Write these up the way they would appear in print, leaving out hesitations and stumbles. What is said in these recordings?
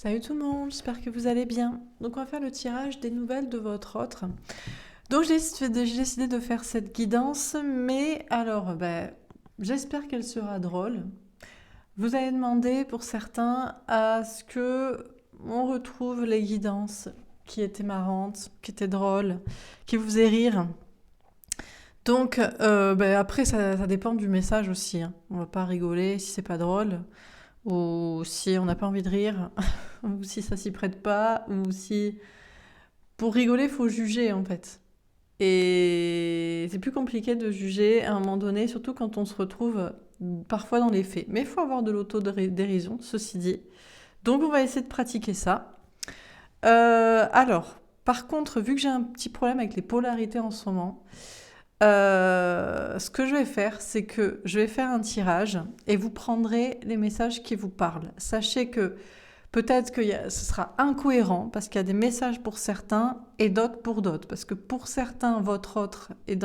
Salut tout le monde, j'espère que vous allez bien. Donc on va faire le tirage des nouvelles de votre autre. Donc j'ai décidé de faire cette guidance, mais alors j'espère qu'elle sera drôle. Vous avez demandé pour certains à ce que on retrouve les guidances qui étaient marrantes, qui étaient drôles, qui vous faisaient rire. Donc après ça dépend du message aussi, hein. On va pas rigoler si c'est pas drôle, ou si on n'a pas envie de rire, ou si ça s'y prête pas, ou si... Pour rigoler, il faut juger en fait. Et c'est plus compliqué de juger à un moment donné, surtout quand on se retrouve parfois dans les faits. Mais il faut avoir de l'autodérision, ceci dit. Donc on va essayer de pratiquer ça. Alors, par contre, vu que j'ai un petit problème avec les polarités en ce moment, ce que je vais faire, c'est que je vais faire un tirage et vous prendrez les messages qui vous parlent. Sachez que peut-être que ce sera incohérent parce qu'il y a des messages pour certains et d'autres pour d'autres. Parce que pour certains, votre autre est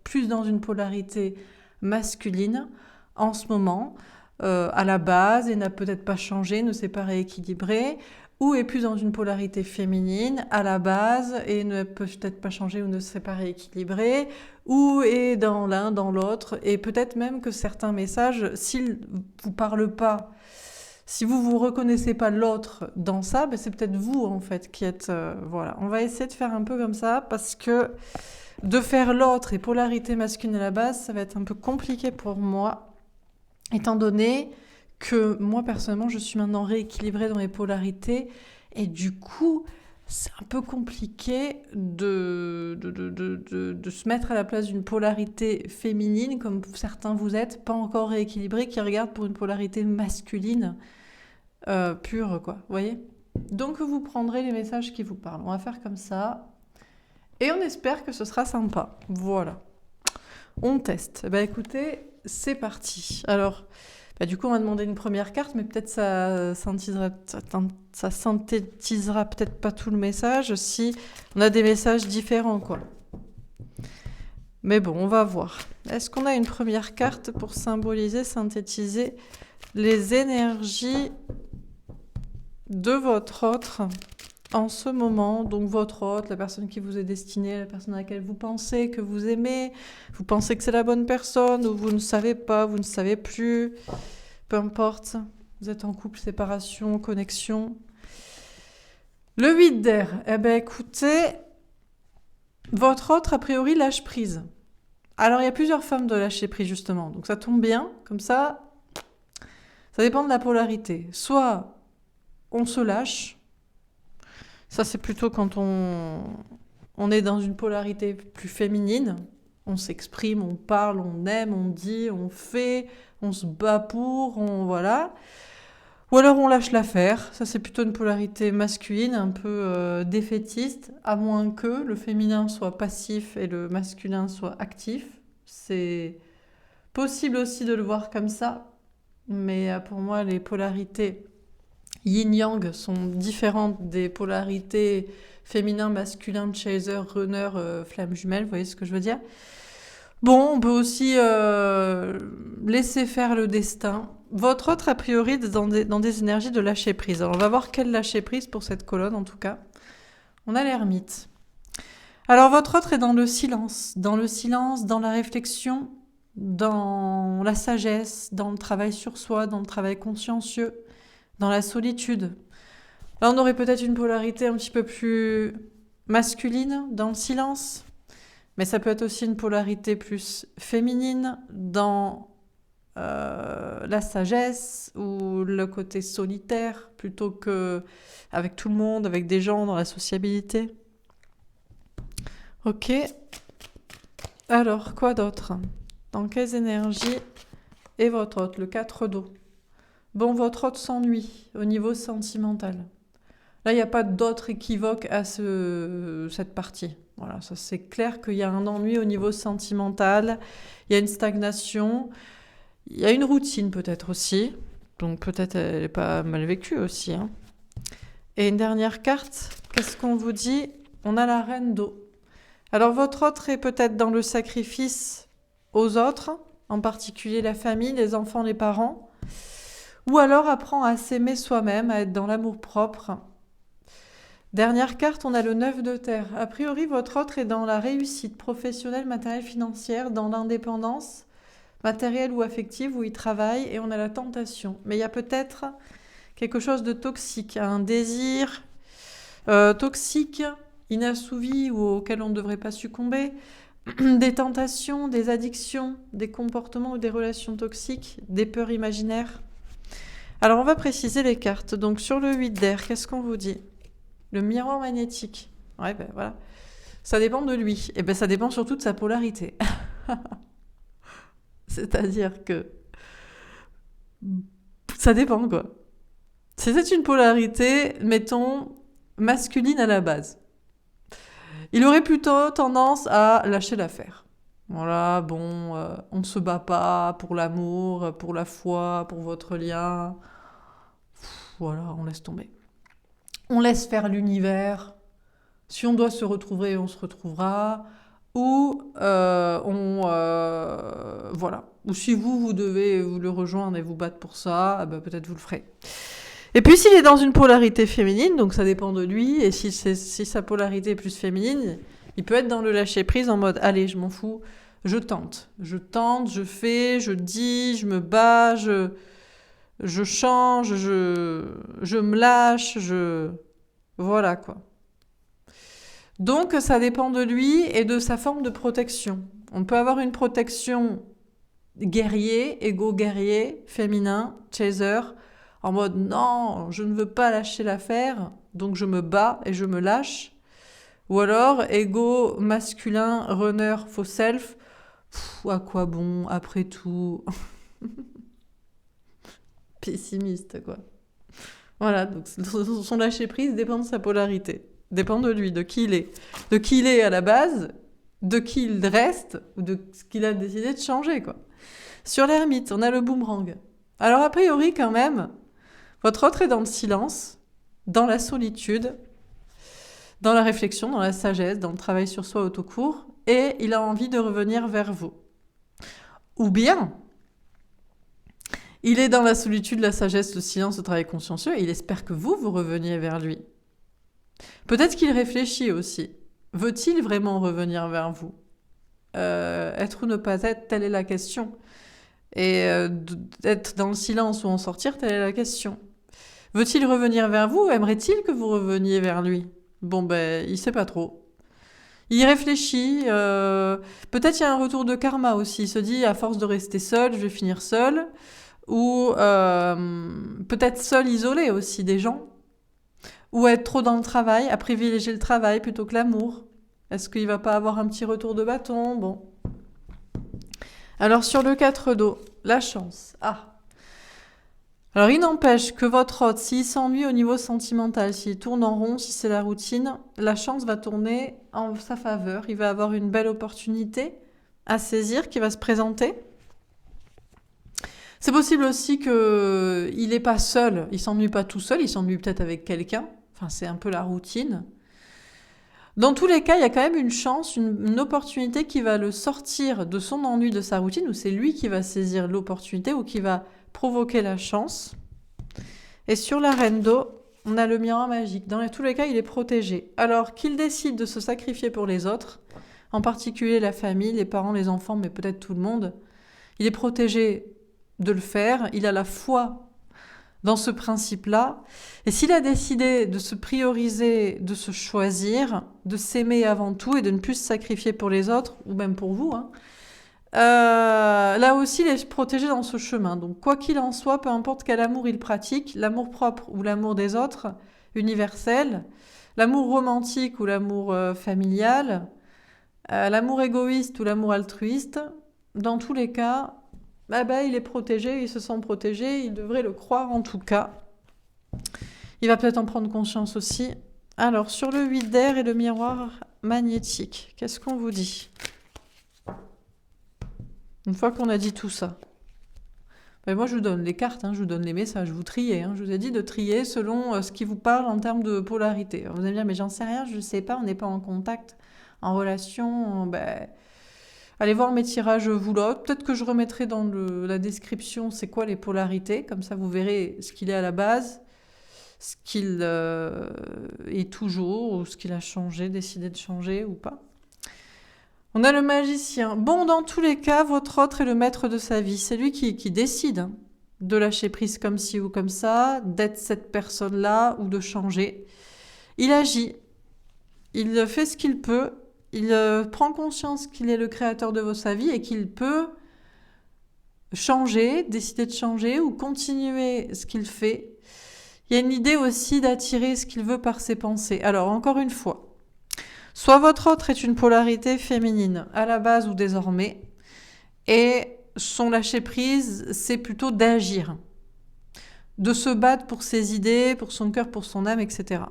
plus dans une polarité masculine en ce moment, à la base, et n'a peut-être pas changé, ne s'est pas rééquilibré, ou est plus dans une polarité féminine à la base et ne peut peut-être pas changer ou ne s'est pas rééquilibré, ou est dans l'un, dans l'autre, et peut-être même que certains messages, s'ils ne vous parlent pas, si vous vous reconnaissez pas l'autre dans ça, c'est peut-être vous en fait qui êtes... voilà, on va essayer de faire un peu comme ça parce que de faire l'autre et polarité masculine à la base, ça va être un peu compliqué pour moi, étant donné que moi personnellement, je suis maintenant rééquilibrée dans les polarités et du coup, c'est un peu compliqué de se mettre à la place d'une polarité féminine, comme certains vous êtes, pas encore rééquilibrés, qui regardent pour une polarité masculine pure, quoi. Vous voyez? Donc vous prendrez les messages qui vous parlent. On va faire comme ça. Et on espère que ce sera sympa. Voilà. On teste. Écoutez, c'est parti. Alors, du coup, on va demander une première carte, mais peut-être ça synthétisera peut-être pas tout le message si on a des messages différents, quoi. Mais bon, on va voir. Est-ce qu'on a une première carte pour symboliser, synthétiser les énergies de votre autre en ce moment? Donc votre autre, la personne qui vous est destinée, la personne à laquelle vous pensez que vous aimez, vous pensez que c'est la bonne personne, ou vous ne savez pas, vous ne savez plus, peu importe, vous êtes en couple, séparation, connexion. Le 8 d'air, écoutez, votre autre a priori lâche prise. Alors il y a plusieurs formes de lâcher prise justement, donc ça tombe bien, comme ça dépend de la polarité. Soit on se lâche, ça c'est plutôt quand on est dans une polarité plus féminine, on s'exprime, on parle, on aime, on dit, on fait, on se bat pour, voilà. Ou alors on lâche l'affaire, ça c'est plutôt une polarité masculine, un peu défaitiste, à moins que le féminin soit passif et le masculin soit actif. C'est possible aussi de le voir comme ça, mais pour moi les polarités yin-yang sont différentes des polarités féminin-masculin, chaser, runner, flamme jumelle, vous voyez ce que je veux dire? Bon, on peut aussi laisser faire le destin. Votre autre, a priori, est dans des énergies de lâcher prise. Alors, on va voir quel lâcher prise pour cette colonne, en tout cas. On a l'ermite. Alors, votre autre est dans le silence, dans la réflexion, dans la sagesse, dans le travail sur soi, dans le travail consciencieux, dans la solitude. Là, on aurait peut-être une polarité un petit peu plus masculine, dans le silence. Mais ça peut être aussi une polarité plus féminine dans la sagesse ou le côté solitaire plutôt que avec tout le monde, avec des gens, dans la sociabilité. Ok. Alors, quoi d'autre? Dans quelles énergies est votre hôte? Le 4 d'eau. Bon, votre hôte s'ennuie au niveau sentimental. Là, il n'y a pas d'autre équivoque à cette partie. Voilà, ça c'est clair qu'il y a un ennui au niveau sentimental, il y a une stagnation, il y a une routine peut-être aussi, donc peut-être elle n'est pas mal vécue aussi, hein. Et une dernière carte, qu'est-ce qu'on vous dit? On a la reine d'eau. Alors votre autre est peut-être dans le sacrifice aux autres, en particulier la famille, les enfants, les parents, Ou alors apprend à s'aimer soi-même, à être dans l'amour-propre. Dernière carte, on a le 9 de terre. A priori, votre autre est dans la réussite professionnelle, matérielle, financière, dans l'indépendance matérielle ou affective où il travaille, et on a la tentation. Mais il y a peut-être quelque chose de toxique, un désir toxique, inassouvi ou auquel on ne devrait pas succomber, des tentations, des addictions, des comportements ou des relations toxiques, des peurs imaginaires. Alors on va préciser les cartes. Donc sur le 8 d'air, qu'est-ce qu'on vous dit? Le miroir magnétique. Ouais, ben voilà. Ça dépend de lui. Et ben ça dépend surtout de sa polarité. C'est-à-dire que ça dépend, quoi. Si c'est une polarité, mettons, masculine à la base, il aurait plutôt tendance à lâcher l'affaire. Voilà, bon, on ne se bat pas pour l'amour, pour la foi, pour votre lien. Voilà, on laisse tomber. On laisse faire l'univers. Si on doit se retrouver, on se retrouvera. Ou voilà. Ou si vous devez vous le rejoindre et vous battre pour ça, ben peut-être vous le ferez. Et puis s'il est dans une polarité féminine, donc ça dépend de lui, et si sa polarité est plus féminine, il peut être dans le lâcher-prise en mode « Allez, je m'en fous, je tente, je fais, je dis, je me bats, je change, je me lâche, Voilà, quoi. Donc ça dépend de lui et de sa forme de protection. On peut avoir une protection guerrier, égo-guerrier, féminin, chaser, en mode non, je ne veux pas lâcher l'affaire, donc je me bats et je me lâche. Ou alors égo masculin, runner, faux self, à quoi bon, après tout. Pessimiste, quoi. Voilà, donc son lâcher prise dépend de sa polarité, dépend de lui, de qui il est. De qui il est à la base, de qui il reste, ou de ce qu'il a décidé de changer, quoi. Sur l'ermite, on a le boomerang. Alors a priori, quand même, votre autre est dans le silence, dans la solitude, dans la réflexion, dans la sagesse, dans le travail sur soi au tout court, et il a envie de revenir vers vous. Ou bien, il est dans la solitude, la sagesse, le silence, le travail consciencieux, et il espère que vous reveniez vers lui. Peut-être qu'il réfléchit aussi. Veut-il vraiment revenir vers vous? Être ou ne pas être, telle est la question. Et être dans le silence ou en sortir, telle est la question. Veut-il revenir vers vous? Aimerait-il que vous reveniez vers lui? Bon, ben, il sait pas trop. Il réfléchit. Peut-être il y a un retour de karma aussi. Il se dit, à force de rester seul, je vais finir seul. Ou peut-être seul, isolé aussi des gens. Ou être trop dans le travail, à privilégier le travail plutôt que l'amour. Est-ce qu'il va pas avoir un petit retour de bâton? Bon. Alors sur le 4 d'eau, la chance. Ah. Alors il n'empêche que votre hôte, s'il s'ennuie au niveau sentimental, s'il tourne en rond, si c'est la routine, la chance va tourner en sa faveur. Il va avoir une belle opportunité à saisir qui va se présenter. C'est possible aussi qu'il n'est pas seul, il s'ennuie pas tout seul, il s'ennuie peut-être avec quelqu'un. Enfin, c'est un peu la routine. Dans tous les cas, il y a quand même une chance, une opportunité qui va le sortir de son ennui, de sa routine, ou c'est lui qui va saisir l'opportunité ou qui va provoquer la chance. Et sur la reine d'eau, on a le miroir magique. Dans tous les cas, il est protégé. Alors qu'il décide de se sacrifier pour les autres, en particulier la famille, les parents, les enfants, mais peut-être tout le monde, il est protégé de le faire. Il a la foi dans ce principe-là. Et s'il a décidé de se prioriser, de se choisir, de s'aimer avant tout et de ne plus se sacrifier pour les autres, ou même pour vous, là aussi, il est protégé dans ce chemin. Donc, quoi qu'il en soit, peu importe quel amour il pratique, l'amour propre ou l'amour des autres, universel, l'amour romantique ou l'amour familial, l'amour égoïste ou l'amour altruiste, dans tous les cas, il est protégé, il se sent protégé, il devrait le croire en tout cas. Il va peut-être en prendre conscience aussi. Alors, sur le 8 d'air et le miroir magnétique, qu'est-ce qu'on vous dit? Une fois qu'on a dit tout ça. Moi, je vous donne les cartes, je vous donne les messages, vous triez. Je vous ai dit de trier selon ce qui vous parle en termes de polarité. Alors, vous allez me dire, mais j'en sais rien, je ne sais pas, on n'est pas en contact, en relation. Allez voir mes tirages Voulotte. Peut-être que je remettrai dans la description c'est quoi les polarités. Comme ça, vous verrez ce qu'il est à la base, ce qu'il est toujours, ou ce qu'il a changé, décidé de changer ou pas. On a le magicien. Bon, dans tous les cas, votre autre est le maître de sa vie. C'est lui qui décide de lâcher prise comme ci ou comme ça, d'être cette personne-là ou de changer. Il agit. Il fait ce qu'il peut. Il prend conscience qu'il est le créateur de sa vie et qu'il peut changer, décider de changer ou continuer ce qu'il fait. Il y a une idée aussi d'attirer ce qu'il veut par ses pensées. Alors, encore une fois, soit votre autre est une polarité féminine, à la base ou désormais, et son lâcher-prise, c'est plutôt d'agir, de se battre pour ses idées, pour son cœur, pour son âme, etc.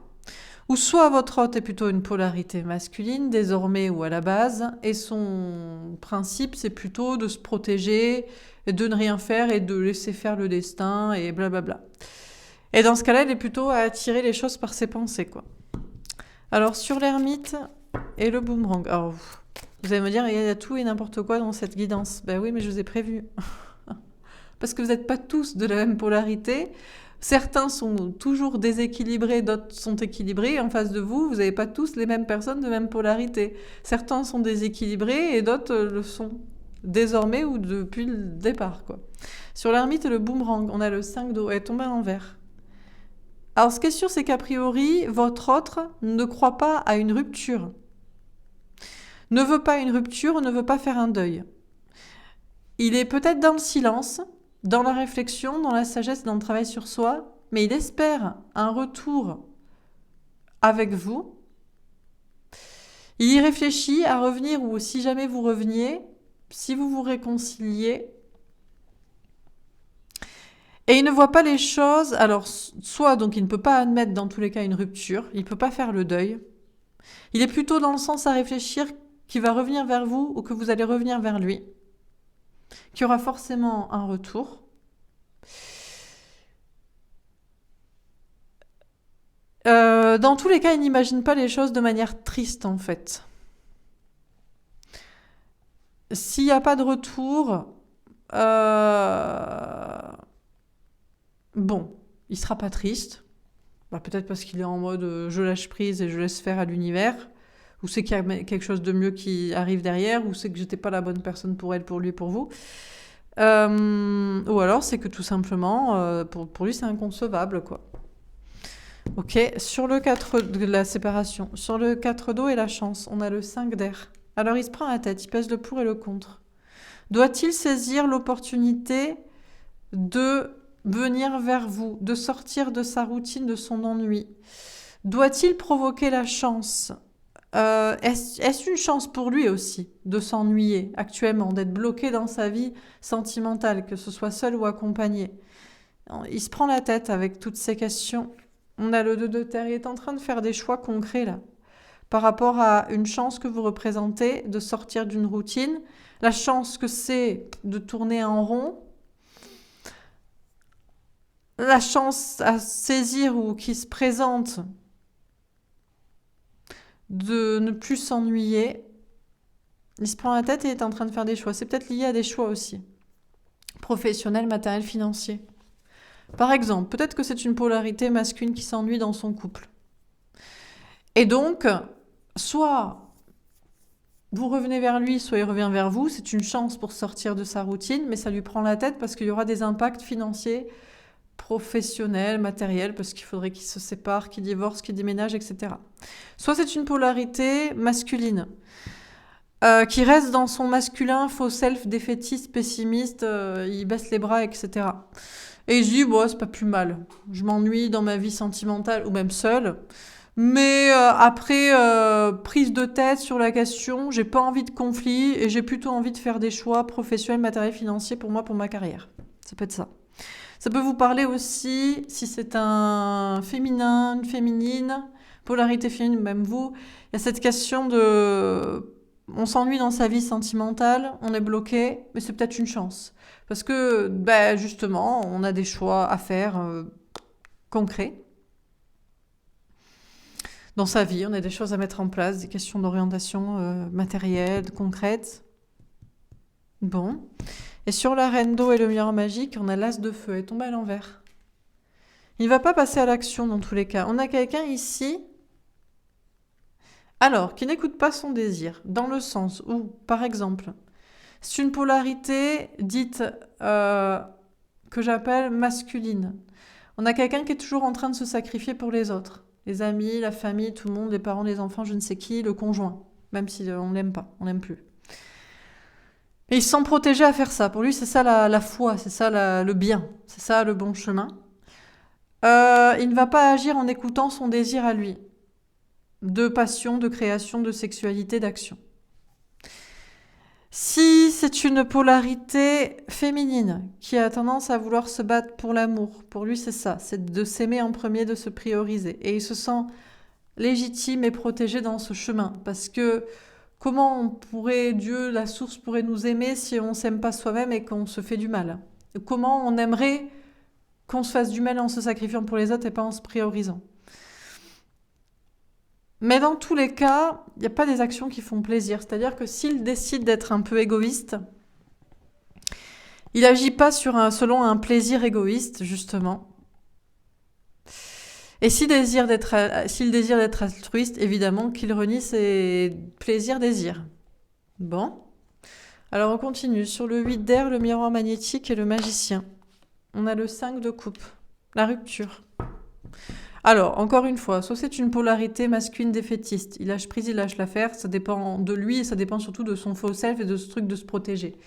Ou soit votre autre est plutôt une polarité masculine, désormais ou à la base, et son principe, c'est plutôt de se protéger, et de ne rien faire et de laisser faire le destin, et blablabla. Et dans ce cas-là, elle est plutôt à attirer les choses par ses pensées, quoi. Alors, sur l'ermite et le boomerang. Alors, vous allez me dire, il y a tout et n'importe quoi dans cette guidance. Ben oui, mais je vous ai prévu. Parce que vous n'êtes pas tous de la même polarité. Certains sont toujours déséquilibrés, d'autres sont équilibrés. En face de vous, vous n'avez pas tous les mêmes personnes de même polarité. Certains sont déséquilibrés et d'autres le sont désormais ou depuis le départ, quoi. Sur l'ermite et le boomerang, on a le 5 d'eau. Elle est tombée à l'envers. Alors, ce qui est sûr, c'est qu'a priori, votre autre ne croit pas à une rupture. Ne veut pas une rupture, ne veut pas faire un deuil. Il est peut-être dans le silence, dans la réflexion, dans la sagesse, dans le travail sur soi, mais il espère un retour avec vous. Il y réfléchit à revenir, ou si jamais vous reveniez, si vous vous réconciliez. Et il ne voit pas les choses, alors soit donc il ne peut pas admettre dans tous les cas une rupture, il ne peut pas faire le deuil. Il est plutôt dans le sens à réfléchir qu'il va revenir vers vous ou que vous allez revenir vers lui, qu'il y aura forcément un retour. Dans tous les cas, il n'imagine pas les choses de manière triste en fait. S'il n'y a pas de retour, bon, il sera pas triste. Peut-être parce qu'il est en mode je lâche prise et je laisse faire à l'univers, ou c'est qu'il y a quelque chose de mieux qui arrive derrière, ou c'est que j'étais pas la bonne personne pour elle, pour lui, pour vous. Ou alors c'est que tout simplement, pour lui c'est inconcevable, quoi. Ok, sur le 4 de la séparation, sur le 4 d'eau et la chance, on a le 5 d'air. Alors il se prend la tête, il pèse le pour et le contre. Doit-il saisir l'opportunité de venir vers vous, de sortir de sa routine, de son ennui? Doit-il provoquer la chance? Est-ce une chance pour lui aussi de s'ennuyer actuellement, d'être bloqué dans sa vie sentimentale, que ce soit seul ou accompagné? Il se prend la tête avec toutes ces questions. On a le 2 de terre, il est en train de faire des choix concrets là, par rapport à une chance que vous représentez de sortir d'une routine, la chance que c'est de tourner en rond, la chance à saisir ou qui se présente de ne plus s'ennuyer. Il se prend la tête et est en train de faire des choix. C'est peut-être lié à des choix aussi, professionnels, matériels, financiers. Par exemple, peut-être que c'est une polarité masculine qui s'ennuie dans son couple. Et donc, soit vous revenez vers lui, soit il revient vers vous. C'est une chance pour sortir de sa routine, mais ça lui prend la tête parce qu'il y aura des impacts financiers, professionnels, matériels, parce qu'il faudrait qu'il se sépare, qu'il divorce, qu'il déménage, etc. Soit c'est une polarité masculine, qui reste dans son masculin, faux self, défaitiste, pessimiste, il baisse les bras, etc. Et il se dit, bon, c'est pas plus mal. Je m'ennuie dans ma vie sentimentale, ou même seule. Mais après prise de tête sur la question, j'ai pas envie de conflit et j'ai plutôt envie de faire des choix professionnels, matériels, financiers pour moi, pour ma carrière. Ça peut être ça. Ça peut vous parler aussi, si c'est un féminin, une féminine, polarité féminine, même vous, il y a cette question de... On s'ennuie dans sa vie sentimentale, on est bloqué, mais c'est peut-être une chance. Parce que, justement, on a des choix à faire concrets. Dans sa vie, on a des choses à mettre en place, des questions d'orientation matérielle, concrète. Bon. Et sur la reine d'eau et le miroir magique, on a l'as de feu. Elle est tombée à l'envers. Il ne va pas passer à l'action dans tous les cas. On a quelqu'un ici, alors, qui n'écoute pas son désir, dans le sens où, par exemple, c'est une polarité dite que j'appelle masculine. On a quelqu'un qui est toujours en train de se sacrifier pour les autres. Les amis, la famille, tout le monde, les parents, les enfants, je ne sais qui, le conjoint. Même si on ne l'aime pas, on l'aime plus. Et il se sent protégé à faire ça. Pour lui, c'est ça la foi, c'est ça le bien, c'est ça le bon chemin. Il ne va pas agir en écoutant son désir à lui. De passion, de création, de sexualité, d'action. Si c'est une polarité féminine qui a tendance à vouloir se battre pour l'amour, pour lui c'est ça, c'est de s'aimer en premier, de se prioriser. Et il se sent légitime et protégé dans ce chemin. Parce que comment Dieu, la source, pourrait nous aimer si on ne s'aime pas soi-même et qu'on se fait du mal? Comment on aimerait qu'on se fasse du mal en se sacrifiant pour les autres et pas en se priorisant? Mais dans tous les cas, il n'y a pas des actions qui font plaisir. C'est-à-dire que s'il décide d'être un peu égoïste, il n'agit pas selon un plaisir égoïste, justement. Et s'il désire d'être altruiste, évidemment qu'il renie ses plaisirs-désirs. Bon. Alors on continue. Sur le 8 d'air, le miroir magnétique et le magicien. On a le 5 de coupe. La rupture. Alors, encore une fois, soit c'est une polarité masculine défaitiste. Il lâche prise, il lâche l'affaire. Ça dépend de lui et ça dépend surtout de son faux self et de ce truc de se protéger.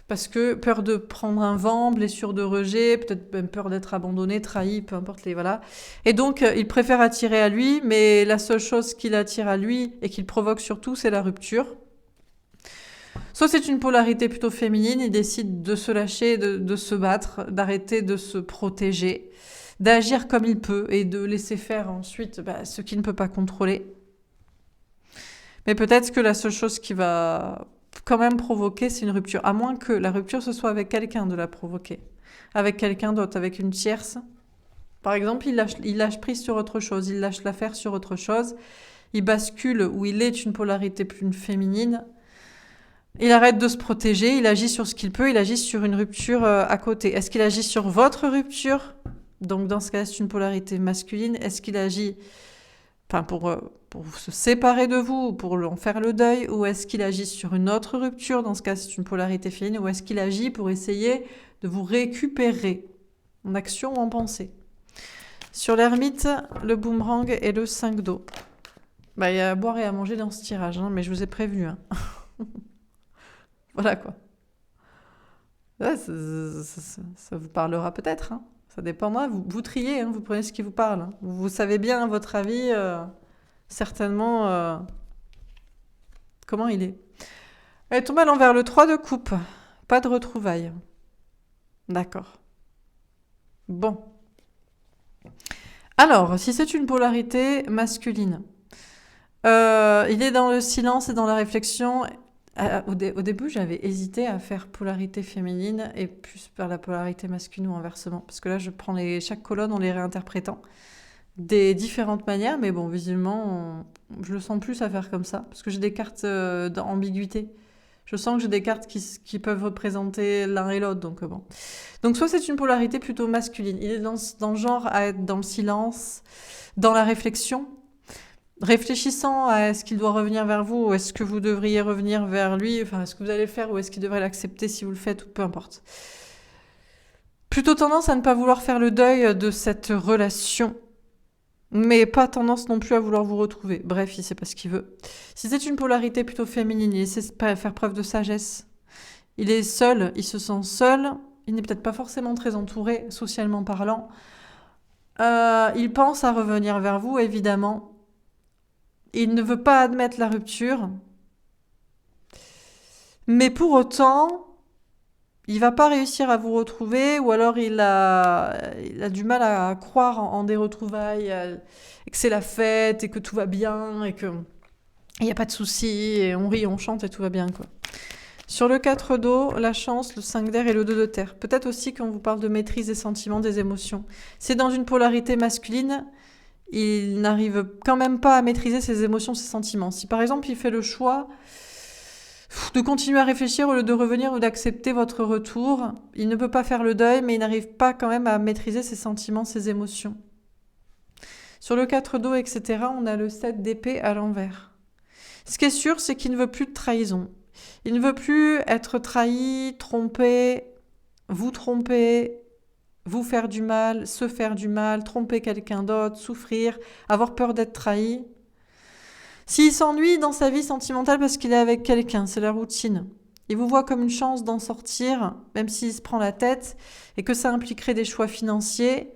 Parce que peur de prendre un vent, blessure de rejet, peut-être même peur d'être abandonné, trahi, peu importe les... Voilà. Et donc, il préfère attirer à lui, mais la seule chose qu'il attire à lui et qu'il provoque surtout, c'est la rupture. Soit c'est une polarité plutôt féminine, il décide de se lâcher, de se battre, d'arrêter de se protéger, d'agir comme il peut et de laisser faire ensuite ce qu'il ne peut pas contrôler. Mais peut-être que la seule chose qui va quand même provoquer, c'est une rupture. À moins que la rupture, ce soit avec quelqu'un de la provoquer. Avec quelqu'un d'autre, avec une tierce. Par exemple, il lâche prise sur autre chose, il lâche l'affaire sur autre chose. Il bascule où il est une polarité plus féminine. Il arrête de se protéger, il agit sur ce qu'il peut, il agit sur une rupture à côté. Est-ce qu'il agit sur votre rupture ? Donc dans ce cas, c'est une polarité masculine. Est-ce qu'il agit pour se séparer de vous, pour en faire le deuil, ou est-ce qu'il agit sur une autre rupture? Dans ce cas, c'est une polarité féminine. Ou est-ce qu'il agit pour essayer de vous récupérer en action ou en pensée? Sur l'ermite, le boomerang et le 5 d'eau. Il y a à boire et à manger dans ce tirage, mais je vous ai prévenu. Voilà quoi. Ouais, ça vous parlera peut-être. Ça dépendra. Vous triez, vous prenez ce qui vous parle. Vous savez bien, à votre avis, certainement, comment il est. Elle tombe à l'envers, le 3 de coupe. Pas de retrouvailles. D'accord. Bon. Alors, si c'est une polarité masculine, il est dans le silence et dans la réflexion. Au début, j'avais hésité à faire polarité féminine et plus vers la polarité masculine ou inversement. Parce que là, je prends chaque colonne en les réinterprétant des différentes manières. Mais bon, visiblement, je le sens plus à faire comme ça. Parce que j'ai des cartes d'ambiguïté. Je sens que j'ai des cartes qui peuvent représenter l'un et l'autre. Donc bon. Donc soit c'est une polarité plutôt masculine. Il est dans le genre à être dans le silence, dans la réflexion. Réfléchissant à est-ce qu'il doit revenir vers vous ou est-ce que vous devriez revenir vers lui, enfin est-ce que vous allez le faire ou est-ce qu'il devrait l'accepter si vous le faites ou peu importe. Plutôt tendance à ne pas vouloir faire le deuil de cette relation, mais pas tendance non plus à vouloir vous retrouver. Bref, il sait pas ce qu'il veut. Si c'est une polarité plutôt féminine, il essaie de faire preuve de sagesse. Il est seul, il se sent seul, il n'est peut-être pas forcément très entouré, socialement parlant. Il pense à revenir vers vous, évidemment. Il ne veut pas admettre la rupture, mais pour autant, il va pas réussir à vous retrouver, ou alors il a du mal à croire en des retrouvailles, et que c'est la fête, et que tout va bien, et qu'il n'y a pas de soucis, et on rit, on chante, et tout va bien, quoi. Sur le 4 d'eau, la chance, le 5 d'air et le 2 de terre. Peut-être aussi qu'on vous parle de maîtrise des sentiments, des émotions. C'est dans une polarité masculine, il n'arrive quand même pas à maîtriser ses émotions, ses sentiments. Si par exemple il fait le choix de continuer à réfléchir au lieu de revenir ou d'accepter votre retour. Il ne peut pas faire le deuil, mais il n'arrive pas quand même à maîtriser ses sentiments, ses émotions. Sur le 4 d'eau, etc., on a le 7 d'épée à l'envers. Ce qui est sûr, c'est qu'il ne veut plus de trahison. Il ne veut plus être trahi, trompé, vous faire du mal, se faire du mal, tromper quelqu'un d'autre, souffrir, avoir peur d'être trahi. S'il s'ennuie dans sa vie sentimentale parce qu'il est avec quelqu'un, c'est la routine. Il vous voit comme une chance d'en sortir, même s'il se prend la tête, et que ça impliquerait des choix financiers.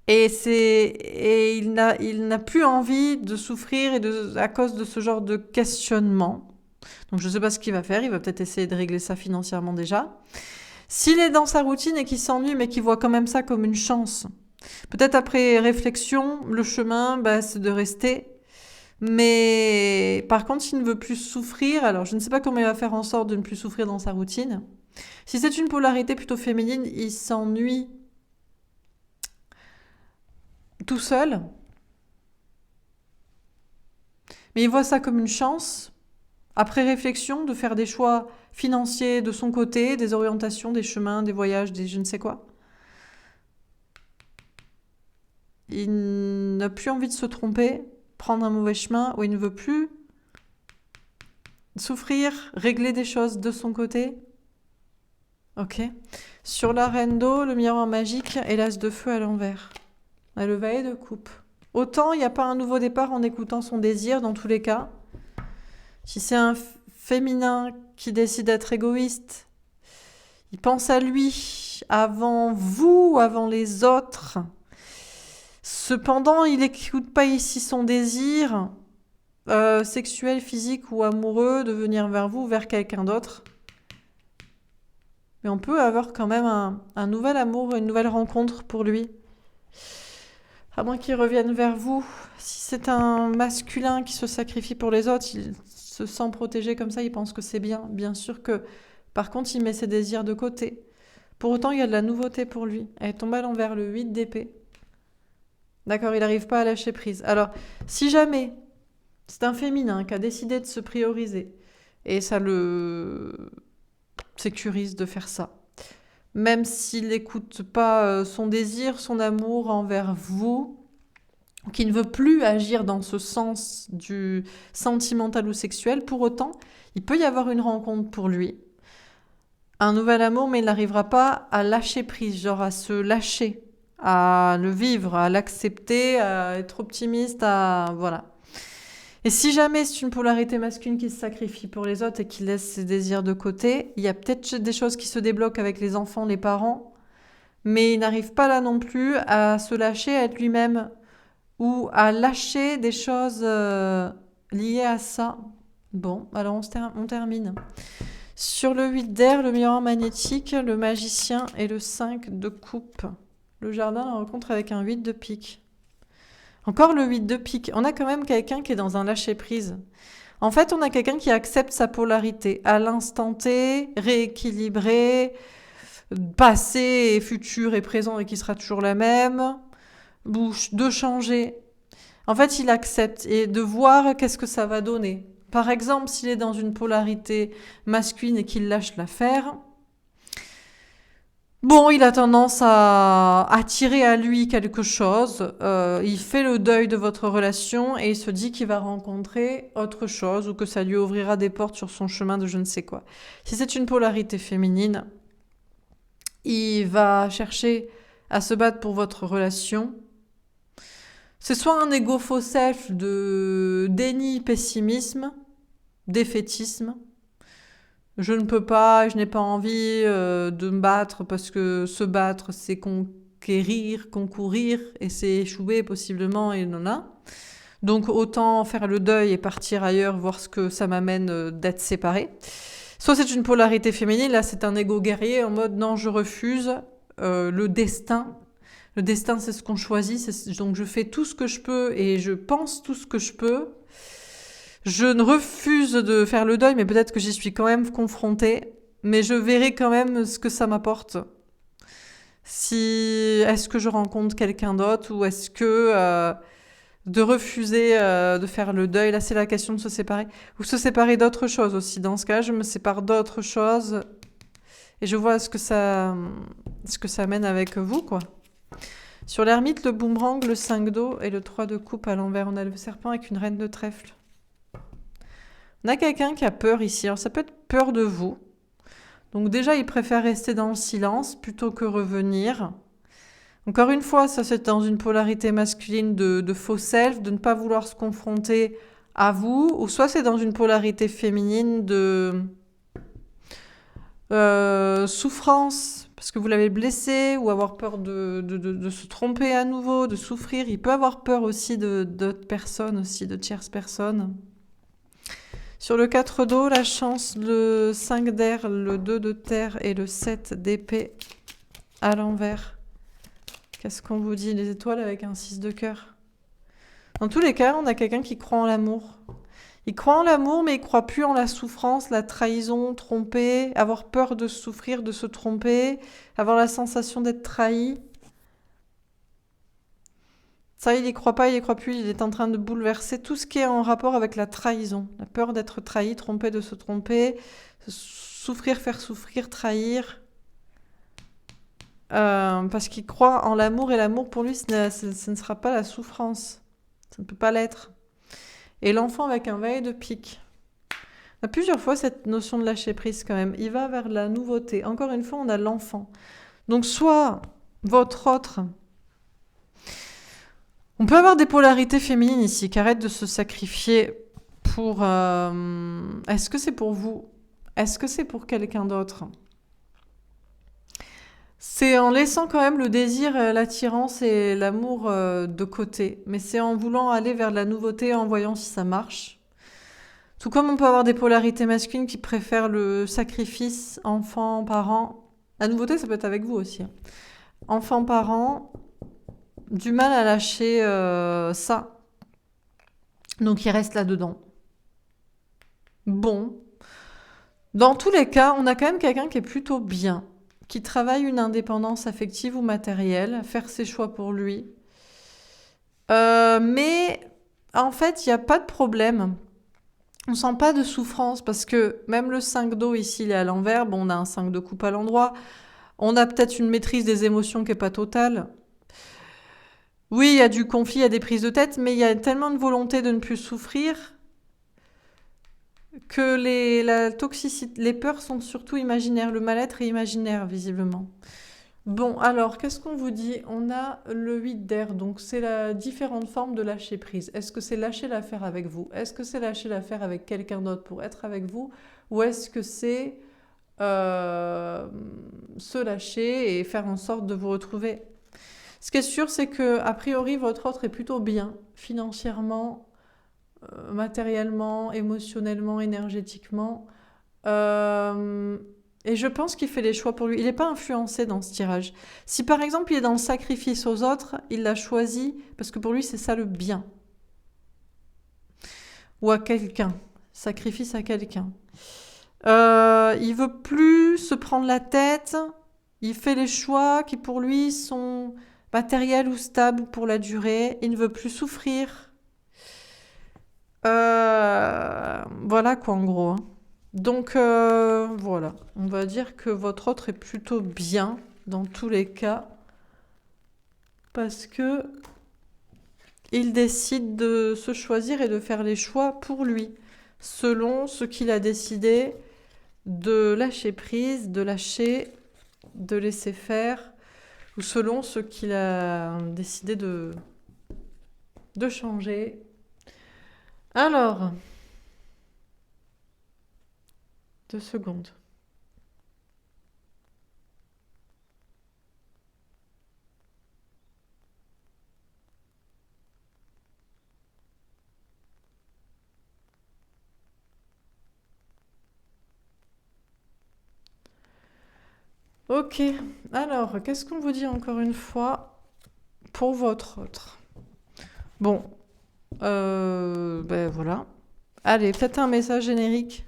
Et il n'a plus envie de souffrir à cause de ce genre de questionnement. Donc je ne sais pas ce qu'il va faire, il va peut-être essayer de régler ça financièrement déjà. S'il est dans sa routine et qu'il s'ennuie, mais qu'il voit quand même ça comme une chance, peut-être après réflexion, le chemin, c'est de rester. Mais par contre, s'il ne veut plus souffrir, alors je ne sais pas comment il va faire en sorte de ne plus souffrir dans sa routine. Si c'est une polarité plutôt féminine, il s'ennuie tout seul. Mais il voit ça comme une chance, après réflexion, de faire des choix financiers de son côté, des orientations, des chemins, des voyages, des je ne sais quoi. Il n'a plus envie de se tromper, prendre un mauvais chemin, ou il ne veut plus souffrir, régler des choses de son côté. Ok. Sur la reine d'eau, le miroir magique et l'as de feu à l'envers. On a le valet de coupe. Autant il n'y a pas un nouveau départ en écoutant son désir dans tous les cas. Si c'est un féminin qui décide d'être égoïste, il pense à lui avant vous, avant les autres. Cependant, il n'écoute pas ici son désir sexuel, physique ou amoureux de venir vers vous, vers quelqu'un d'autre. Mais on peut avoir quand même un nouvel amour, une nouvelle rencontre pour lui. À moins qu'il revienne vers vous. Si c'est un masculin qui se sacrifie pour les autres, il se sent protégé comme ça, il pense que c'est bien. Bien sûr que, par contre, il met ses désirs de côté. Pour autant, il y a de la nouveauté pour lui. Elle tombe à l'envers, le 8 d'épée. D'accord, il n'arrive pas à lâcher prise. Alors, si jamais c'est un féminin qui a décidé de se prioriser, et ça le sécurise de faire ça, même s'il n'écoute pas son désir, son amour envers vous, qui ne veut plus agir dans ce sens du sentimental ou sexuel, pour autant, il peut y avoir une rencontre pour lui. Un nouvel amour, mais il n'arrivera pas à lâcher prise, genre à se lâcher, à le vivre, à l'accepter, à être optimiste, voilà. Et si jamais c'est une polarité masculine qui se sacrifie pour les autres et qui laisse ses désirs de côté, il y a peut-être des choses qui se débloquent avec les enfants, les parents, mais il n'arrive pas là non plus à se lâcher, à être lui-même, ou à lâcher des choses liées à ça. Bon, alors on termine. Sur le 8 d'air, le miroir magnétique, le magicien et le 5 de coupe. Le jardin la rencontre avec un 8 de pique. Encore le 8 de pique. On a quand même quelqu'un qui est dans un lâcher-prise. En fait, on a quelqu'un qui accepte sa polarité. À l'instant T, rééquilibré, passé et futur et présent et qui sera toujours la même. De changer. En fait, il accepte et de voir qu'est-ce que ça va donner. Par exemple, s'il est dans une polarité masculine et qu'il lâche l'affaire, bon, il a tendance à attirer à lui quelque chose. Il fait le deuil de votre relation et il se dit qu'il va rencontrer autre chose ou que ça lui ouvrira des portes sur son chemin de je ne sais quoi. Si c'est une polarité féminine, il va chercher à se battre pour votre relation. C'est soit un ego faux self de déni, pessimisme, défaitisme. Je ne peux pas, je n'ai pas envie de me battre parce que se battre, c'est conquérir, concourir et c'est échouer possiblement et non. Donc autant faire le deuil et partir ailleurs, voir ce que ça m'amène d'être séparé. Soit c'est une polarité féminine, là c'est un ego guerrier en mode non, je refuse le destin. Le destin, c'est ce qu'on choisit, donc je fais tout ce que je peux et je pense tout ce que je peux. Je ne refuse de faire le deuil, mais peut-être que j'y suis quand même confrontée. Mais je verrai quand même ce que ça m'apporte. Est-ce que je rencontre quelqu'un d'autre ou est-ce que de refuser de faire le deuil. Là, c'est la question de se séparer. Ou se séparer d'autre chose aussi. Dans ce cas, je me sépare d'autre chose et je vois ce que ça mène avec vous, quoi. Sur l'ermite, le boomerang, le 5 d'eau et le 3 de coupe à l'envers. On a le serpent avec une reine de trèfle. On a quelqu'un qui a peur ici. Alors, ça peut être peur de vous. Donc déjà, il préfère rester dans le silence plutôt que revenir. Encore une fois, ça c'est dans une polarité masculine de faux self, de ne pas vouloir se confronter à vous, ou soit c'est dans une polarité féminine de souffrance, parce que vous l'avez blessé, ou avoir peur de se tromper à nouveau, de souffrir. Il peut avoir peur aussi d'autres personnes, aussi de tierces personnes. Sur le 4 d'eau, la chance, le 5 d'air, le 2 de terre et le 7 d'épée à l'envers. Qu'est-ce qu'on vous dit? Les étoiles avec un 6 de cœur. Dans tous les cas, on a quelqu'un qui croit en l'amour. Il croit en l'amour, mais il croit plus en la souffrance, la trahison, tromper, avoir peur de souffrir, de se tromper, avoir la sensation d'être trahi. Ça, il y croit pas, il y croit plus, il est en train de bouleverser tout ce qui est en rapport avec la trahison. La peur d'être trahi, tromper, de se tromper, souffrir, faire souffrir, trahir. Parce qu'il croit en l'amour, et l'amour pour lui, ce ne sera pas la souffrance. Ça ne peut pas l'être. Et l'enfant avec un valet de pique. On a plusieurs fois cette notion de lâcher prise quand même. Il va vers la nouveauté. Encore une fois, on a l'enfant. Donc soit votre autre... On peut avoir des polarités féminines ici, qui arrêtent de se sacrifier pour... Est-ce que c'est pour vous? Est-ce que c'est pour quelqu'un d'autre? C'est en laissant quand même le désir, l'attirance et l'amour de côté. Mais c'est en voulant aller vers la nouveauté, en voyant si ça marche. Tout comme on peut avoir des polarités masculines qui préfèrent le sacrifice, enfant, parent. La nouveauté, ça peut être avec vous aussi. Enfant, parent, du mal à lâcher ça. Donc il reste là-dedans. Bon. Dans tous les cas, on a quand même quelqu'un qui est plutôt bien, qui travaille une indépendance affective ou matérielle, faire ses choix pour lui. Mais en fait, il n'y a pas de problème. On sent pas de souffrance parce que même le 5 d'eau ici, il est à l'envers. Bon, on a un 5 de coupe à l'endroit. On a peut-être une maîtrise des émotions qui n'est pas totale. Oui, il y a du conflit, il y a des prises de tête, mais il y a tellement de volonté de ne plus souffrir que la toxicité, les peurs sont surtout imaginaires. Le mal-être est imaginaire, visiblement. Bon, alors, qu'est-ce qu'on vous dit? On a le 8 d'air, donc c'est la différente forme de lâcher prise. Est-ce que c'est lâcher l'affaire avec vous? Est-ce que c'est lâcher l'affaire avec quelqu'un d'autre pour être avec vous? Ou est-ce que c'est se lâcher et faire en sorte de vous retrouver? Ce qui est sûr, c'est que a priori, votre autre est plutôt bien, financièrement, matériellement, émotionnellement, énergétiquement. Et je pense qu'il fait les choix pour lui. Il n'est pas influencé dans ce tirage. Si par exemple il est dans le sacrifice aux autres, il l'a choisi parce que pour lui c'est ça le bien. Ou à quelqu'un. Sacrifice à quelqu'un. Il veut plus se prendre la tête. Il fait les choix qui pour lui sont matériels ou stables pour la durée. Il ne veut plus souffrir. Voilà quoi en gros. Donc voilà, on va dire que votre autre est plutôt bien dans tous les cas parce que il décide de se choisir et de faire les choix pour lui selon ce qu'il a décidé de lâcher prise, de lâcher, de laisser faire ou selon ce qu'il a décidé de changer. Alors, 2 secondes. Ok, alors, qu'est-ce qu'on vous dit encore une fois pour votre autre? Bon, ben voilà. Allez, peut-être un message générique.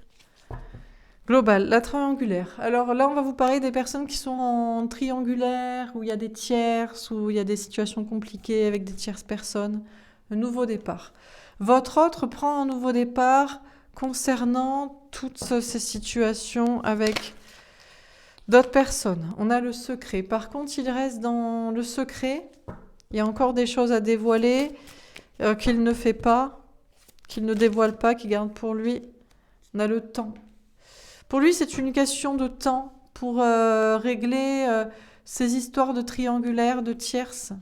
Global, la triangulaire. Alors là, on va vous parler des personnes qui sont en triangulaire, où il y a des tierces, où il y a des situations compliquées avec des tierces personnes. un nouveau départ. Votre autre prend un nouveau départ concernant toutes ces situations avec d'autres personnes. On a le secret. Par contre, il reste dans le secret. Il y a encore des choses à dévoiler qu'il ne fait pas, qu'il ne dévoile pas, qu'il garde pour lui. On a le temps. Pour lui, c'est une question de temps pour régler ces histoires de triangulaire, de tierces.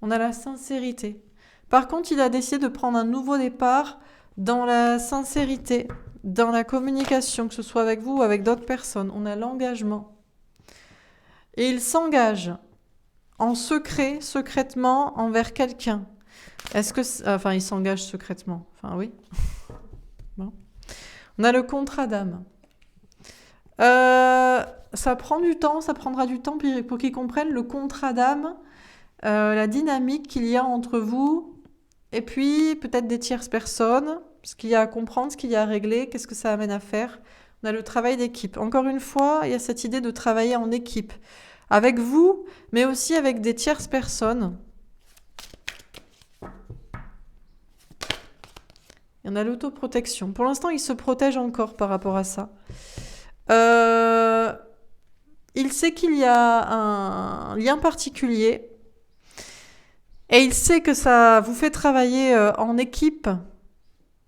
On a la sincérité. Par contre, il a décidé de prendre un nouveau départ dans la sincérité, dans la communication, que ce soit avec vous ou avec d'autres personnes. On a l'engagement. Et il s'engage en secret, secrètement, envers quelqu'un. Est-ce que... Enfin, il s'engage secrètement. Enfin, oui. Bon. On a le contrat d'âme. Ça prend du temps, ça prendra du temps pour qu'ils comprennent le contrat d'âme, la dynamique qu'il y a entre vous, et puis peut-être des tierces personnes, ce qu'il y a à comprendre, ce qu'il y a à régler, qu'est-ce que ça amène à faire. On a le travail d'équipe. Encore une fois, il y a cette idée de travailler en équipe. Avec vous, mais aussi avec des tierces personnes. Il y en a l'autoprotection. Pour l'instant, il se protège encore par rapport à ça. Il sait qu'il y a un lien particulier. Et il sait que ça vous fait travailler en équipe,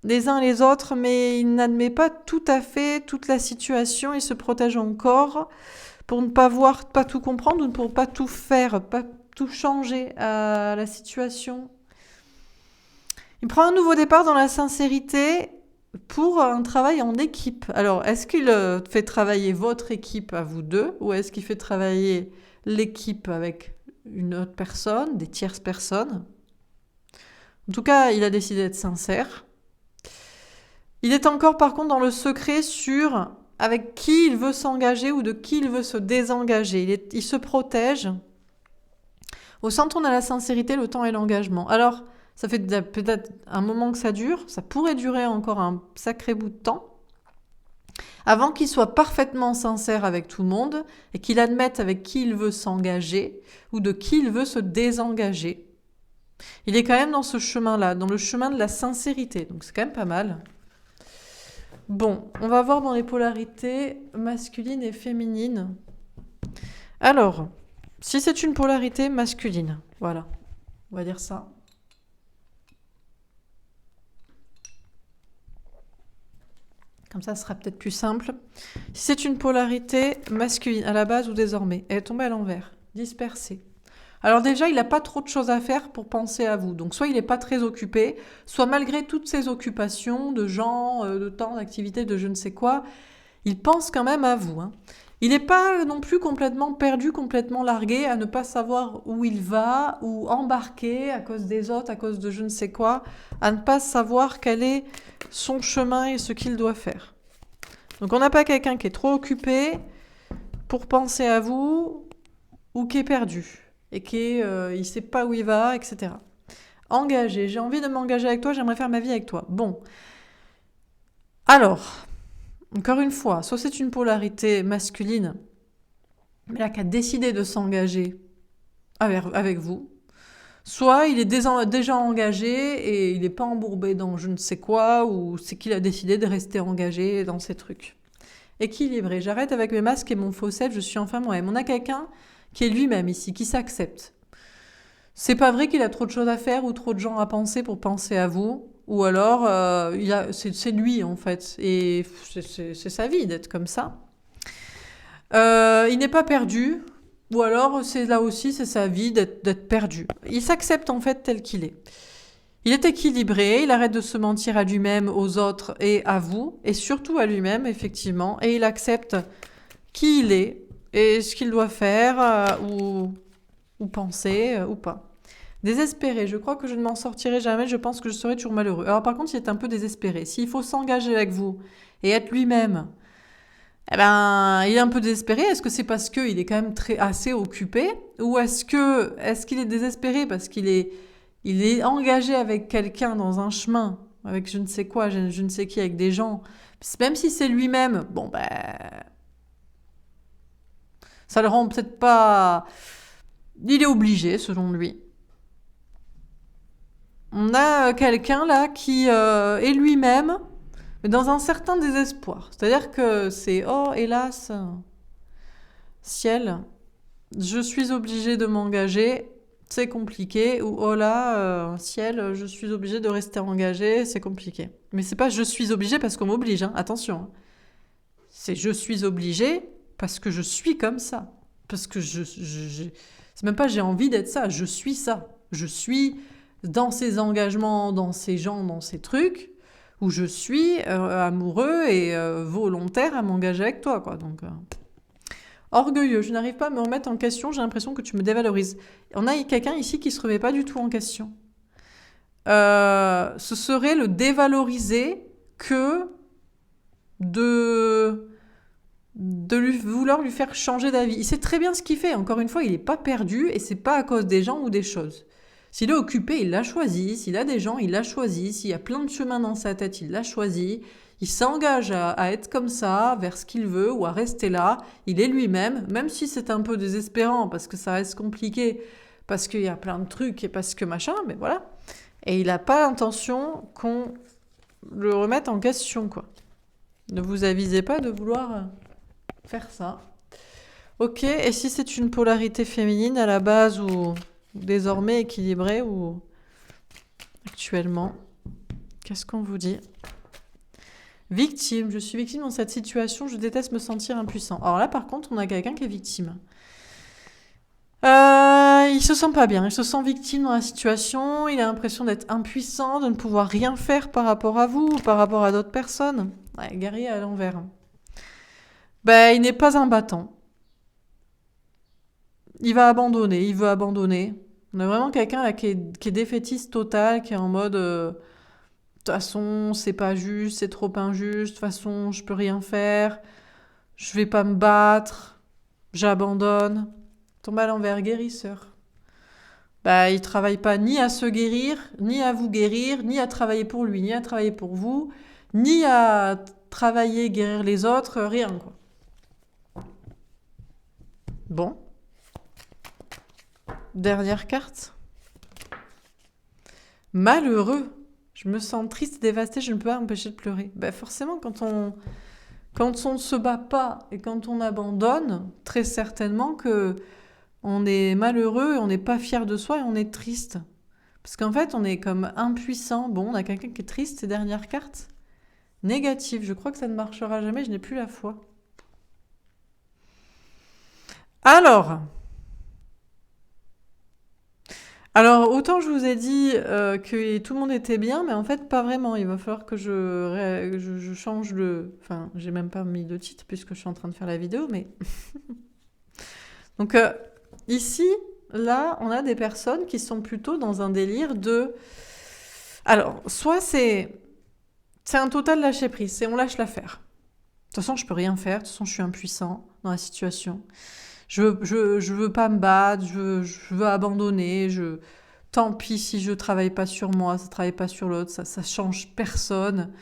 les uns les autres, mais il n'admet pas tout à fait toute la situation. Il se protège encore pour ne pas voir, pas tout comprendre, ou pour ne pas tout faire, pas tout changer à la situation. Il prend un nouveau départ dans la sincérité pour un travail en équipe. Alors, est-ce qu'il fait travailler votre équipe à vous deux, ou est-ce qu'il fait travailler l'équipe avec une autre personne, des tierces personnes? En tout cas, il a décidé d'être sincère. Il est encore par contre dans le secret sur avec qui il veut s'engager ou de qui il veut se désengager. Il se protège. Au centre, on a la sincérité, le temps et l'engagement. Alors, ça fait peut-être un moment que ça dure. Ça pourrait durer encore un sacré bout de temps. Avant qu'il soit parfaitement sincère avec tout le monde et qu'il admette avec qui il veut s'engager ou de qui il veut se désengager. Il est quand même dans ce chemin-là, dans le chemin de la sincérité. Donc c'est quand même pas mal. Bon, on va voir dans les polarités masculines et féminines. Alors, si c'est une polarité masculine, voilà, on va dire ça. Comme ça, ce sera peut-être plus simple. Si c'est une polarité masculine, à la base ou désormais, elle est tombée à l'envers, dispersée. Alors déjà, il n'a pas trop de choses à faire pour penser à vous. Donc soit il n'est pas très occupé, soit malgré toutes ses occupations de gens, de temps, d'activités, de je ne sais quoi, il pense quand même à vous. Il n'est pas non plus complètement perdu, complètement largué, à ne pas savoir où il va, ou embarqué à cause des autres, à cause de je ne sais quoi, à ne pas savoir quel est son chemin et ce qu'il doit faire. Donc on n'a pas quelqu'un qui est trop occupé pour penser à vous, ou qui est perdu, et qui il ne sait pas où il va, etc. Engagé, j'ai envie de m'engager avec toi, j'aimerais faire ma vie avec toi. Bon. Alors, encore une fois, soit c'est une polarité masculine, mais là qui a décidé de s'engager avec vous, soit il est déjà engagé et il n'est pas embourbé dans je ne sais quoi, ou c'est qu'il a décidé de rester engagé dans ces trucs. Équilibré, j'arrête avec mes masques et mon faux self, je suis enfin moi-même. On a quelqu'un qui est lui-même ici, qui s'accepte. C'est pas vrai qu'il a trop de choses à faire ou trop de gens à penser pour penser à vous, ou alors c'est lui en fait, et c'est sa vie d'être comme ça. Il n'est pas perdu, ou alors c'est là aussi c'est sa vie d'être perdu. Il s'accepte en fait tel qu'il est. Il est équilibré, il arrête de se mentir à lui-même, aux autres et à vous, et surtout à lui-même effectivement, et il accepte qui il est et ce qu'il doit faire ou penser ou pas. Désespéré, je crois que je ne m'en sortirai jamais, je pense que je serai toujours malheureux. Alors par contre, il est un peu désespéré. S'il faut s'engager avec vous et être lui-même, eh ben, il est un peu désespéré. Est-ce que c'est parce qu'il est quand même assez occupé, ou est-ce qu'il est désespéré parce qu'il est engagé avec quelqu'un dans un chemin, avec je ne sais quoi, je ne sais qui, avec des gens, même si c'est lui-même, bon ben, ça le rend peut-être pas... Il est obligé, selon lui. On a quelqu'un là qui est lui-même, mais dans un certain désespoir. C'est-à-dire que c'est oh hélas, ciel, je suis obligé de m'engager, c'est compliqué. Ou oh là, ciel, je suis obligé de rester engagé, c'est compliqué. Mais c'est pas je suis obligé parce qu'on m'oblige, hein, attention. Hein. C'est je suis obligé parce que je suis comme ça. Parce que c'est même pas j'ai envie d'être ça, je suis ça. Je suis dans ces engagements, dans ces gens, dans ces trucs, où je suis amoureux et volontaire à m'engager avec toi, quoi. Donc, orgueilleux, je n'arrive pas à me remettre en question, j'ai l'impression que tu me dévalorises. On a quelqu'un ici qui se remet pas du tout en question. Ce serait le dévaloriser que de vouloir lui faire changer d'avis. Il sait très bien ce qu'il fait. Encore une fois, il n'est pas perdu et c'est pas à cause des gens ou des choses. S'il est occupé, il l'a choisi. S'il a des gens, il l'a choisi. S'il y a plein de chemins dans sa tête, il l'a choisi. Il s'engage à être comme ça, vers ce qu'il veut ou à rester là. Il est lui-même, même si c'est un peu désespérant parce que ça reste compliqué, parce qu'il y a plein de trucs et parce que machin, mais voilà. Et il n'a pas l'intention qu'on le remette en question, quoi. Ne vous avisez pas de vouloir faire ça. Ok, et si c'est une polarité féminine à la base ou désormais équilibrée ou actuellement, qu'est-ce qu'on vous dit? Victime, je suis victime dans cette situation, je déteste me sentir impuissant. Alors là, par contre, on a quelqu'un qui est victime. Il se sent pas bien, il se sent victime dans la situation, il a l'impression d'être impuissant, de ne pouvoir rien faire par rapport à vous ou par rapport à d'autres personnes. Ouais, guerrier à l'envers. Ben, il n'est pas un battant. Il va abandonner, il veut abandonner. On a vraiment quelqu'un là qui est défaitiste total, qui est en mode de toute façon, c'est pas juste, c'est trop injuste, de toute façon, je peux rien faire, je vais pas me battre, j'abandonne. Tombe à l'envers, guérisseur. Bah, il travaille pas ni à se guérir, ni à vous guérir, ni à travailler pour lui, ni à travailler pour vous, ni à travailler, guérir les autres, rien, quoi. Bon. Dernière carte. Malheureux. Je me sens triste, dévastée, je ne peux pas m'empêcher de pleurer. Ben forcément, quand on ne se bat pas et quand on abandonne, très certainement que on est malheureux et on n'est pas fier de soi et on est triste. Parce qu'en fait, on est comme impuissant. Bon, on a quelqu'un qui est triste, ces dernières cartes. Négative, je crois que ça ne marchera jamais, je n'ai plus la foi. Alors, autant je vous ai dit que tout le monde était bien, mais en fait, pas vraiment. Il va falloir que je change le... Enfin, j'ai même pas mis de titre puisque je suis en train de faire la vidéo, mais... Donc, ici, là, on a des personnes qui sont plutôt dans un délire de... Alors, soit c'est un total lâcher-prise, c'est on lâche l'affaire. De toute façon, je peux rien faire, de toute façon, je suis impuissant dans la situation. Je veux pas me battre, je veux abandonner, tant pis si je travaille pas sur moi, ça travaille pas sur l'autre, ça change personne.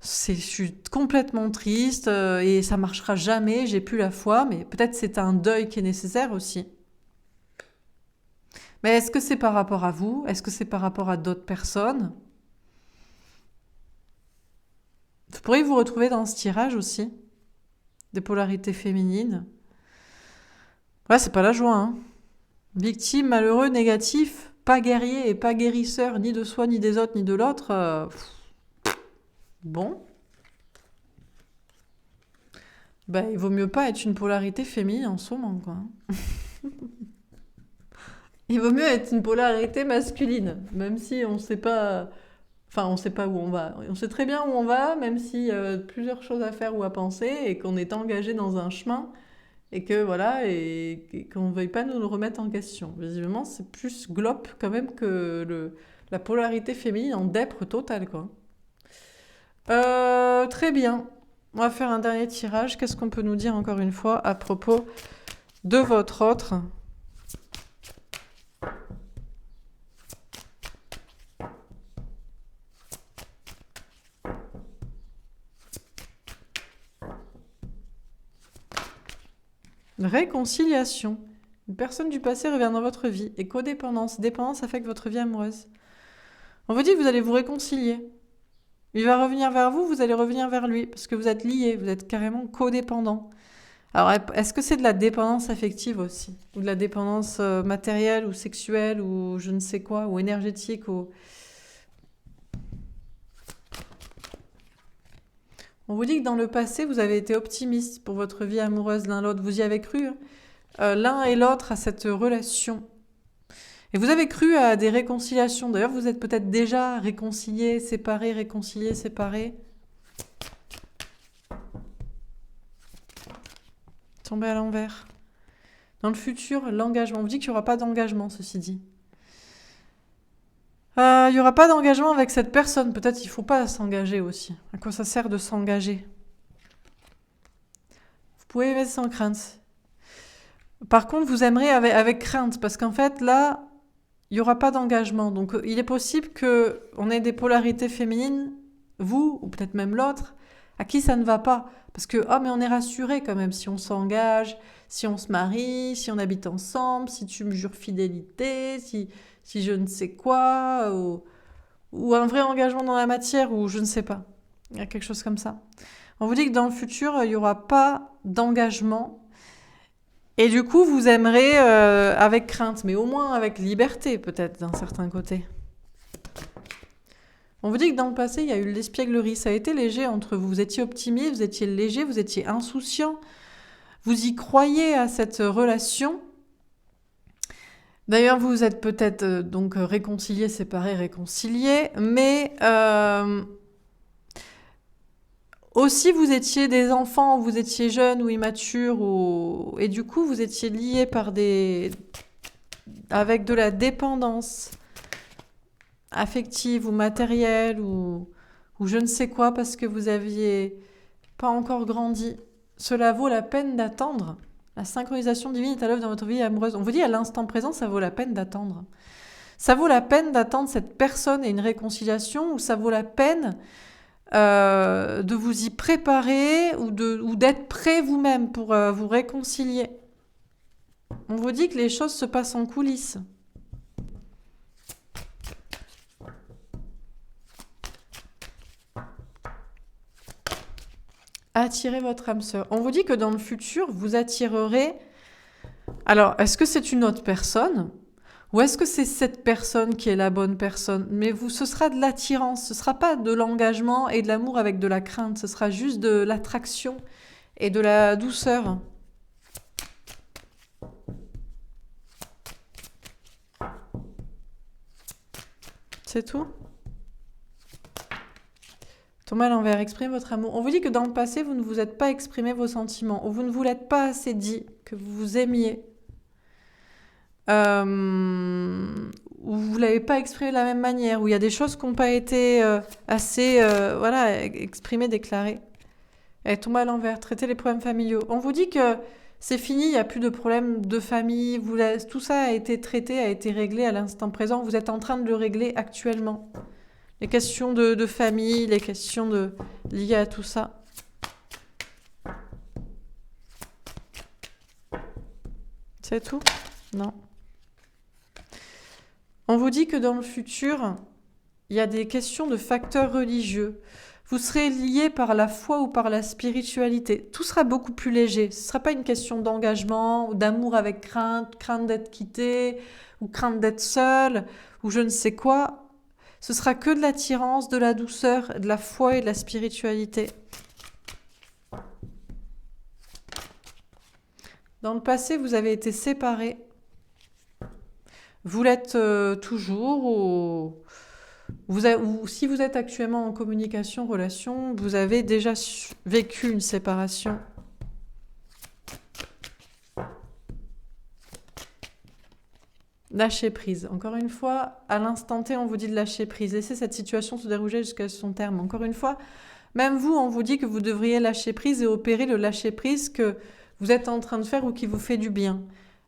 Je suis complètement triste et ça marchera jamais, j'ai plus la foi, mais peut-être c'est un deuil qui est nécessaire aussi. Mais est-ce que c'est par rapport à vous? Est-ce que c'est par rapport à d'autres personnes? Vous pourriez vous retrouver dans ce tirage aussi, des polarités féminines. Ouais, c'est pas la joie, hein. Victime, malheureux, négatif, pas guerrier et pas guérisseur, ni de soi, ni des autres, ni de l'autre. Bon. Ben, il vaut mieux pas être une polarité féminine en ce moment, quoi. Il vaut mieux être une polarité masculine, même si on sait pas... Enfin, on sait pas où on va. On sait très bien où on va, même s'il y a plusieurs choses à faire ou à penser, et qu'on est engagé dans un chemin, et que voilà, et qu'on ne veuille pas nous le remettre en question. Visiblement, c'est plus glop quand même que la polarité féminine en dèpre totale, quoi. Très bien. On va faire un dernier tirage. Qu'est-ce qu'on peut nous dire encore une fois à propos de votre autre ? Réconciliation. Une personne du passé revient dans votre vie et codépendance. Dépendance affecte votre vie amoureuse. On vous dit que vous allez vous réconcilier. Il va revenir vers vous, vous allez revenir vers lui, parce que vous êtes liés, vous êtes carrément codépendants. Alors, est-ce que c'est de la dépendance affective aussi? Ou de la dépendance matérielle ou sexuelle ou je ne sais quoi, ou énergétique ou... On vous dit que dans le passé, vous avez été optimiste pour votre vie amoureuse l'un l'autre. Vous y avez cru, l'un et l'autre, à cette relation. Et vous avez cru à des réconciliations. D'ailleurs, vous êtes peut-être déjà réconciliés, séparés, réconciliés, séparés. Tombé à l'envers. Dans le futur, l'engagement. On vous dit qu'il n'y aura pas d'engagement, ceci dit. Il n'y aura pas d'engagement avec cette personne. Peut-être qu'il ne faut pas s'engager aussi. À quoi ça sert de s'engager? Vous pouvez aimer sans crainte. Par contre, vous aimerez avec crainte. Parce qu'en fait, là, il n'y aura pas d'engagement. Donc, il est possible qu'on ait des polarités féminines, vous, ou peut-être même l'autre, à qui ça ne va pas. Parce que, oh, mais on est rassuré quand même si on s'engage, si on se marie, si on habite ensemble, si tu me jures fidélité, si je ne sais quoi, ou un vrai engagement dans la matière, ou je ne sais pas. Il y a quelque chose comme ça. On vous dit que dans le futur, il n'y aura pas d'engagement. Et du coup, vous aimerez avec crainte, mais au moins avec liberté, peut-être, d'un certain côté. On vous dit que dans le passé, il y a eu l'espièglerie. Ça a été léger entre vous. Vous étiez optimiste, vous étiez léger, vous étiez insouciant. Vous y croyez à cette relation. D'ailleurs, vous êtes peut-être donc réconciliés, séparés, réconciliés. Mais aussi, vous étiez des enfants, vous étiez jeunes ou immatures. Et du coup, vous étiez liés avec de la dépendance affective ou matérielle ou je ne sais quoi parce que vous aviez pas encore grandi. Cela vaut la peine d'attendre. La synchronisation divine est à l'œuvre dans votre vie amoureuse. On vous dit à l'instant présent, ça vaut la peine d'attendre. Ça vaut la peine d'attendre cette personne et une réconciliation ou ça vaut la peine de vous y préparer ou d'être prêt vous-même pour vous réconcilier. On vous dit que les choses se passent en coulisses. Attirez votre âme sœur. On vous dit que dans le futur, vous attirerez... Alors, est-ce que c'est une autre personne ou est-ce que c'est cette personne qui est la bonne personne? Mais ce sera de l'attirance, ce ne sera pas de l'engagement et de l'amour avec de la crainte, ce sera juste de l'attraction et de la douceur. C'est tout? Tombez à l'envers, exprimez votre amour. On vous dit que dans le passé, vous ne vous êtes pas exprimé vos sentiments, ou vous ne vous l'êtes pas assez dit, que vous vous aimiez. Ou vous ne l'avez pas exprimé de la même manière, où il y a des choses qui n'ont pas été assez exprimées, déclarées. Et tombez à l'envers, traitez les problèmes familiaux. On vous dit que c'est fini, il n'y a plus de problèmes de famille, tout ça a été traité, a été réglé à l'instant présent, vous êtes en train de le régler actuellement. Les questions de famille, les questions liées à tout ça. C'est tout? Non. On vous dit que dans le futur, il y a des questions de facteurs religieux. Vous serez liés par la foi ou par la spiritualité. Tout sera beaucoup plus léger. Ce ne sera pas une question d'engagement ou d'amour avec crainte, crainte d'être quitté ou crainte d'être seul ou je ne sais quoi. Ce sera que de l'attirance, de la douceur, de la foi et de la spiritualité. Dans le passé, vous avez été séparés. Vous l'êtes toujours ou si vous êtes actuellement en communication, relation, vous avez déjà vécu une séparation. Lâcher prise. Encore une fois, à l'instant T, on vous dit de lâcher prise. Laissez cette situation se dérouler jusqu'à son terme. Encore une fois, même vous, on vous dit que vous devriez lâcher prise et opérer le lâcher prise que vous êtes en train de faire ou qui vous fait du bien.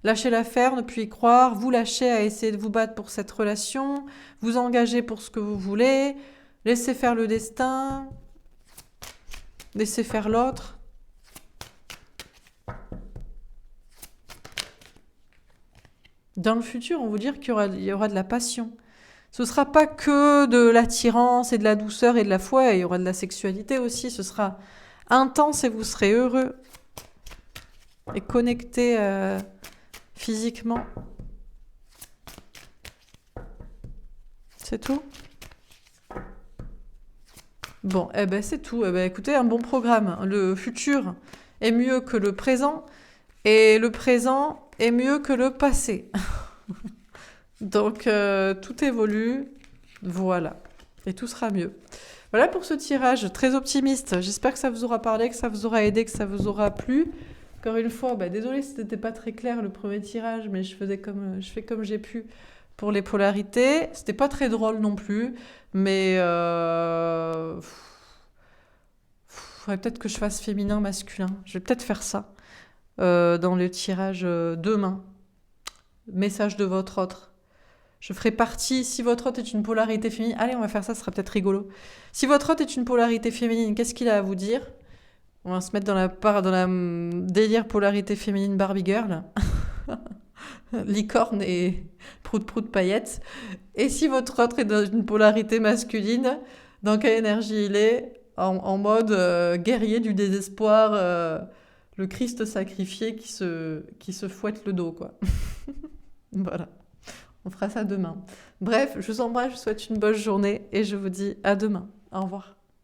Lâchez l'affaire, ne plus y croire, vous lâchez à essayer de vous battre pour cette relation, vous engagez pour ce que vous voulez, laissez faire le destin, laissez faire l'autre. Dans le futur, on vous dit qu'il y aura de la passion. Ce sera pas que de l'attirance et de la douceur et de la foi, il y aura de la sexualité aussi, ce sera intense et vous serez heureux et connecté physiquement. C'est tout? Bon, eh ben c'est tout. Eh ben, écoutez, un bon programme. Le futur est mieux que le présent et le présent est mieux que le passé. Donc tout évolue, voilà, et tout sera mieux. Voilà pour ce tirage très optimiste. J'espère que ça vous aura parlé, que ça vous aura aidé, que ça vous aura plu. Encore une fois, désolée si c'était pas très clair le premier tirage, mais je fais comme j'ai pu pour les polarités. C'était pas très drôle non plus, mais faudrait peut-être que je fasse féminin, masculin. Je vais peut-être faire ça dans le tirage demain. Message de votre autre. Je ferai partie, si votre hôte est une polarité féminine, allez, on va faire ça, ce sera peut-être rigolo. Si votre hôte est une polarité féminine, qu'est-ce qu'il a à vous dire? On va se mettre dans la délire polarité féminine Barbie Girl. Licorne et prout-prout paillettes. Et si votre autre est dans une polarité masculine, dans quelle énergie il est? En mode guerrier du désespoir, le Christ sacrifié qui se fouette le dos, quoi. Voilà. On fera ça demain. Bref, je vous embrasse, je vous souhaite une bonne journée et je vous dis à demain. Au revoir.